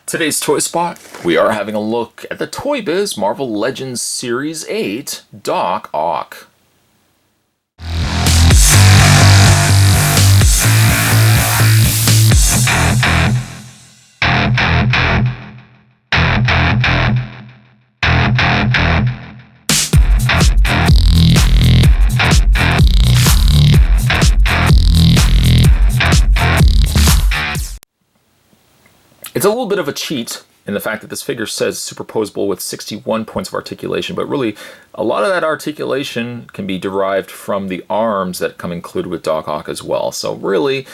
Today's Toy Spot, we are having a look at the Toybiz Marvel Legends Series 8 Doc Ock. It's a little bit of a cheat in the fact that this figure says superposable with 61 points of articulation, but really a lot of that articulation can be derived from the arms that come included with Doc Ock as well. So really,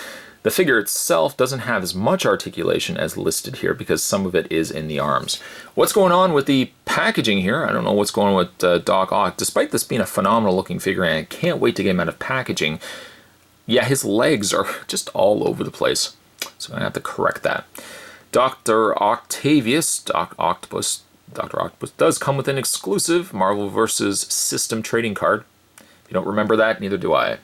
the figure itself doesn't have as much articulation as listed here because some of it is in the arms. What's going on with the packaging here? I don't know what's going on with Doc Ock. Despite this being a phenomenal looking figure, and I can't wait to get him out of packaging, yeah, his legs are just all over the place. So I have to correct that. Doctor Octavius, Doctor Octopus does come with an exclusive Marvel vs. System trading card. If you don't remember that, neither do I.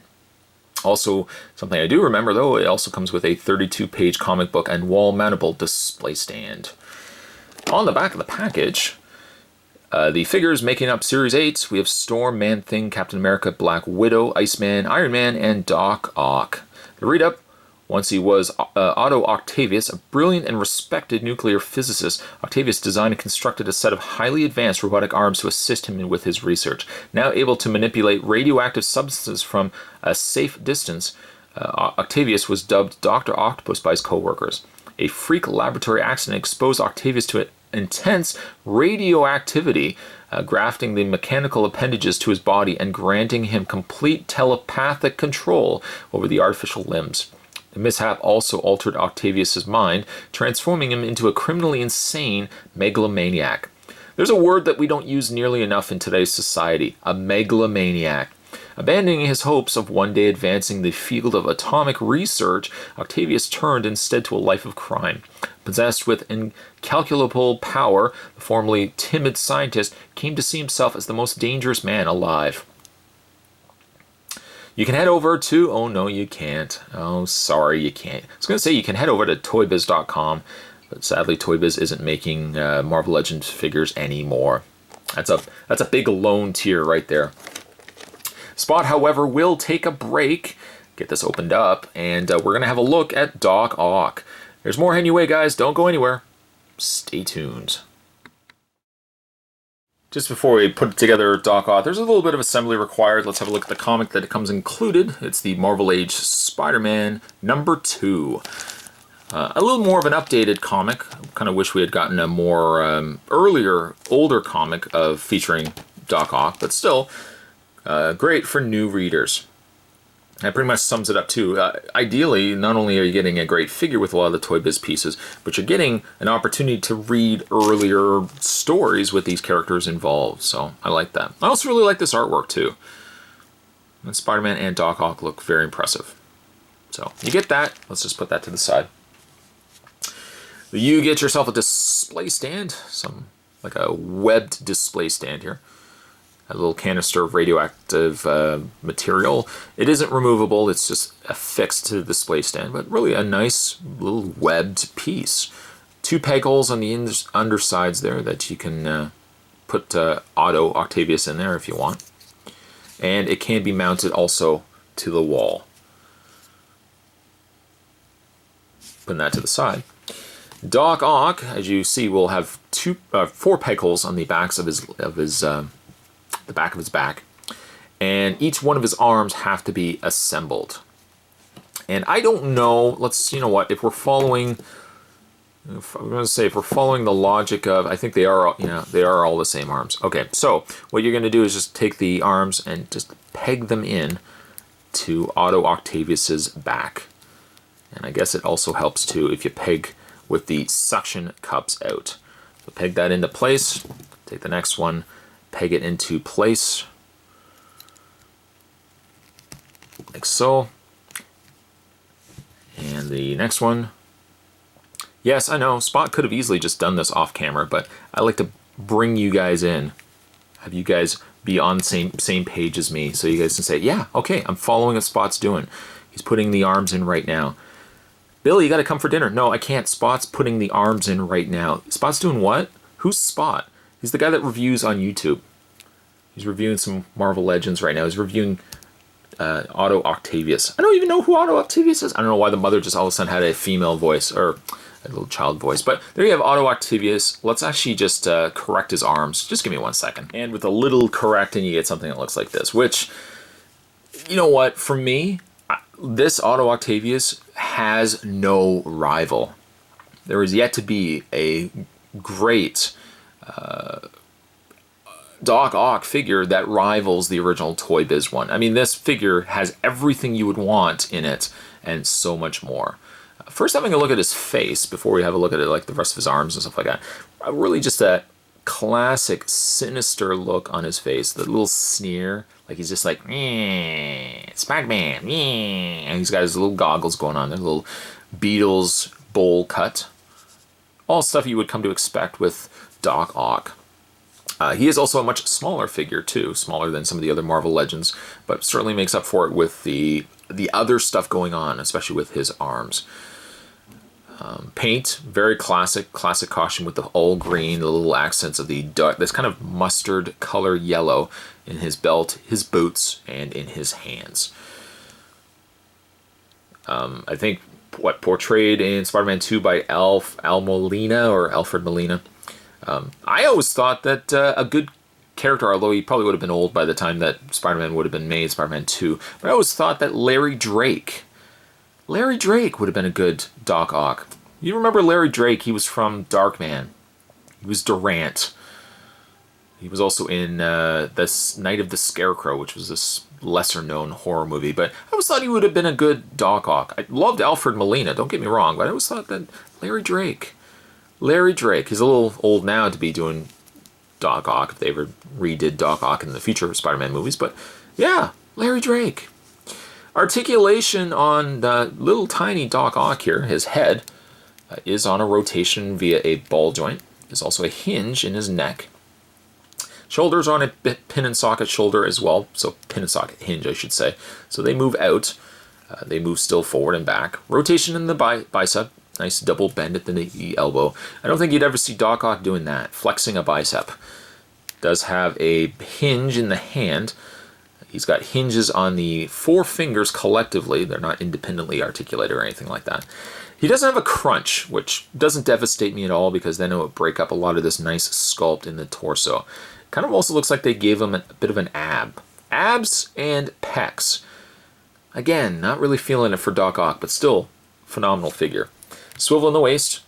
Also, something I do remember though, it also comes with a 32-page comic book and wall-mountable display stand. On the back of the package, the figures making up Series 8, we have Storm, Man-Thing, Captain America, Black Widow, Iceman, Iron Man, and Doc Ock. The read-up: once he was Otto Octavius, a brilliant and respected nuclear physicist, Octavius designed and constructed a set of highly advanced robotic arms to assist him with his research. Now able to manipulate radioactive substances from a safe distance, Octavius was dubbed Doctor Octopus by his co-workers. A freak laboratory accident exposed Octavius to intense radioactivity, grafting the mechanical appendages to his body and granting him complete telepathic control over the artificial limbs. The mishap also altered Octavius' mind, transforming him into a criminally insane megalomaniac. There's a word that we don't use nearly enough in today's society: a megalomaniac. Abandoning his hopes of one day advancing the field of atomic research, Octavius turned instead to a life of crime. Possessed with incalculable power, the formerly timid scientist came to see himself as the most dangerous man alive. You can head over to, oh no you can't, oh sorry you can't. I was going to say you can head over to Toybiz.com, but sadly Toybiz isn't making Marvel Legends figures anymore. That's a big loan tier right there. Spot, however, will take a break, get this opened up, and we're going to have a look at Doc Ock. There's more anyway, guys, don't go anywhere. Stay tuned. Just before we put together Doc Ock, there's a little bit of assembly required. Let's have a look at the comic that it comes included. It's the Marvel Age Spider-Man #2. A little more of an updated comic. I kind of wish we had gotten a more older comic featuring Doc Ock, but still great for new readers. That pretty much sums it up too. Ideally, not only are you getting a great figure with a lot of the Toybiz pieces, but you're getting an opportunity to read earlier stories with these characters involved. So I like that. I also really like this artwork too. And Spider-Man and Doc Ock look very impressive. So you get that. Let's just put that to the side. You get yourself a display stand, like a webbed display stand here. A little canister of radioactive material. It isn't removable, it's just affixed to the display stand, but really a nice little webbed piece. 2 peg holes on the undersides there that you can put Otto Octavius in there if you want. And it can be mounted also to the wall. Putting that to the side. Doc Ock, as you see, will have 4 peg holes on the backs of the back of his back, and each one of his arms have to be assembled. And I don't know, you know what, if we're following, if we're following the logic of, I think they are all the same arms. Okay, so what you're going to do is just take the arms and just peg them in to Otto Octavius's back. And I guess it also helps too if you peg with the suction cups out. So peg that into place, take the next one, peg it into place, like so. And the next one. Yes, I know, Spot could have easily just done this off camera, but I like to bring you guys in, have you guys be on the same page as me, so you guys can say, yeah, okay, I'm following what Spot's doing. He's putting the arms in right now. Billy, you got to come for dinner. No, I can't. Spot's putting the arms in right now. Spot's doing what? Who's Spot? He's the guy that reviews on YouTube. He's reviewing some Marvel Legends right now. He's reviewing Otto Octavius. I don't even know who Otto Octavius is. I don't know why the mother just all of a sudden had a female voice, or a little child voice. But there you have Otto Octavius. Let's actually just correct his arms. Just give me 1 second. And with a little correcting, you get something that looks like this, which, you know what, for me, this Otto Octavius has no rival. There is yet to be a great Doc Ock figure that rivals the original Toybiz one. I mean, this figure has everything you would want in it and so much more. First, having a look at his face before we have a look at it, like the rest of his arms and stuff like that. Really just that classic sinister look on his face, the little sneer, like he's just like, Spider-Man, and he's got his little goggles going on, their little Beatles bowl cut. All stuff you would come to expect with Doc Ock. He is also a much smaller figure too, smaller than some of the other Marvel Legends, but certainly makes up for it with the other stuff going on, especially with his arms. Paint, very classic costume with the all green, the little accents of the dark, this kind of mustard color yellow in his belt, his boots, and in his hands. I think portrayed in Spider-Man 2 by Alfred Molina. I always thought that a good character, although he probably would have been old by the time that Spider-Man would have been made, Spider-Man 2, but I always thought that Larry Drake would have been a good Doc Ock. You remember Larry Drake? He was from Darkman. He was Durant. He was also in this Night of the Scarecrow, which was this lesser-known horror movie. But I always thought he would have been a good Doc Ock. I loved Alfred Molina, don't get me wrong, but I always thought that Larry Drake, he's a little old now to be doing Doc Ock, if they ever redid Doc Ock in the future Spider-Man movies. But yeah, Larry Drake. Articulation on the little tiny Doc Ock here, his head, is on a rotation via a ball joint. There's also a hinge in his neck. Shoulders on a pin and socket shoulder as well. So pin and socket hinge, I should say. So they move out. They move still forward and back. Rotation in the bicep. Nice double bend at the knee elbow. I don't think you'd ever see Doc Ock doing that, flexing a bicep. Does have a hinge in the hand. He's got hinges on the 4 fingers collectively. They're not independently articulated or anything like that. He doesn't have a crunch, which doesn't devastate me at all because then it would break up a lot of this nice sculpt in the torso. Kind of also looks like they gave him a bit of an ab. Abs and pecs. Again, not really feeling it for Doc Ock, but still phenomenal figure. Swivel in the waist.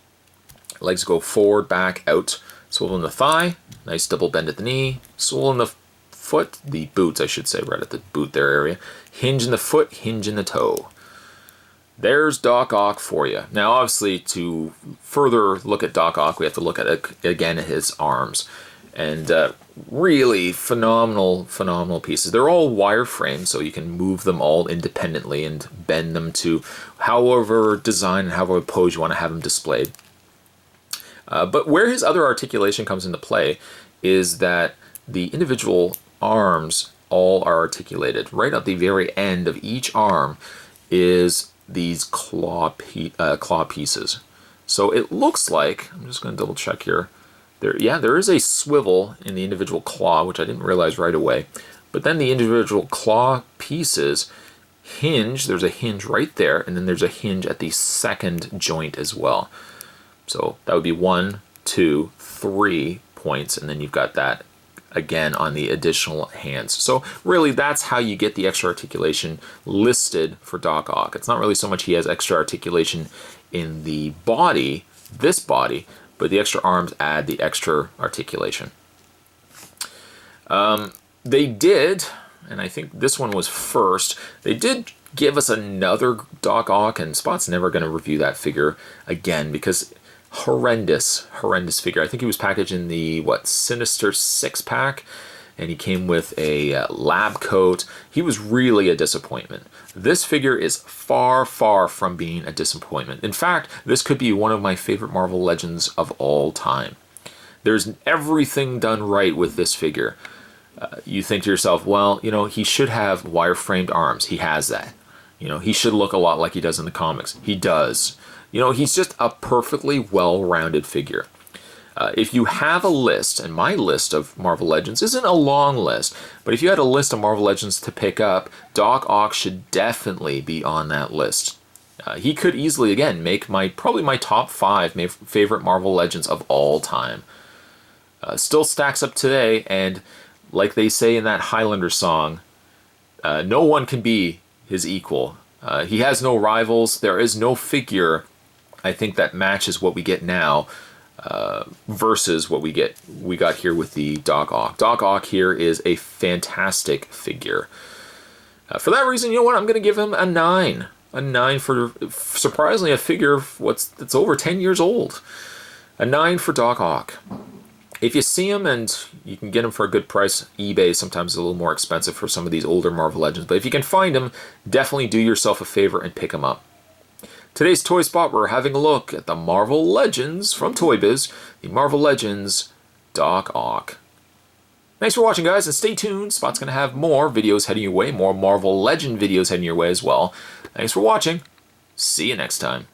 Legs go forward, back, out. Swivel in the thigh. Nice double bend at the knee. Swivel in the foot, the boots, I should say, right at the boot there area. Hinge in the foot, hinge in the toe. There's Doc Ock for you. Now, obviously, to further look at Doc Ock, we have to look at, again, his arms. And really phenomenal pieces. They're all wireframe, so you can move them all independently and bend them to however design and however pose you want to have them displayed. But where his other articulation comes into play is that the individual arms all are articulated. Right at the very end of each arm is these claw pieces. So it looks like, I'm just going to double check here, there is a swivel in the individual claw, which I didn't realize right away. But then the individual claw pieces hinge, there's a hinge right there, and then there's a hinge at the second joint as well. So that would be 1, 2, 3 points, and then you've got that again on the additional hands. So really that's how you get the extra articulation listed for Doc Ock. It's not really so much he has extra articulation in the body, this body, but the extra arms add the extra articulation. They did, and I think this one was first, they did give us another Doc Ock, and Spot's never going to review that figure again because horrendous figure. I think he was packaged in the, Sinister 6-pack, and he came with a lab coat. He was really a disappointment. This figure is far from being a disappointment. In fact, this could be one of my favorite Marvel Legends of all time. There's everything done right with this figure. You think to yourself, well, he should have wire-framed arms. He has that. He should look a lot like he does in the comics. He does. You know, he's just a perfectly well-rounded figure. If you have a list, and my list of Marvel Legends isn't a long list, but if you had a list of Marvel Legends to pick up, Doc Ock should definitely be on that list. He could easily, again, make probably my top 5 favorite Marvel Legends of all time. Still stacks up today, and like they say in that Highlander song, no one can be his equal. He has no rivals. There is no figure, I think, that matches what we get now versus what we got here with the Doc Ock. Doc Ock here is a fantastic figure. For that reason, you know what? I'm going to give him a 9. A 9 for, surprisingly, a figure that's over 10 years old. A 9 for Doc Ock. If you see him, and you can get him for a good price, eBay sometimes is a little more expensive for some of these older Marvel Legends, but if you can find him, definitely do yourself a favor and pick him up. Today's Toy Spot, we're having a look at the Marvel Legends from Toybiz, the Marvel Legends Doc Ock. Thanks for watching, guys, and stay tuned. Spot's going to have more videos heading your way, more Marvel Legend videos heading your way as well. Thanks for watching. See you next time.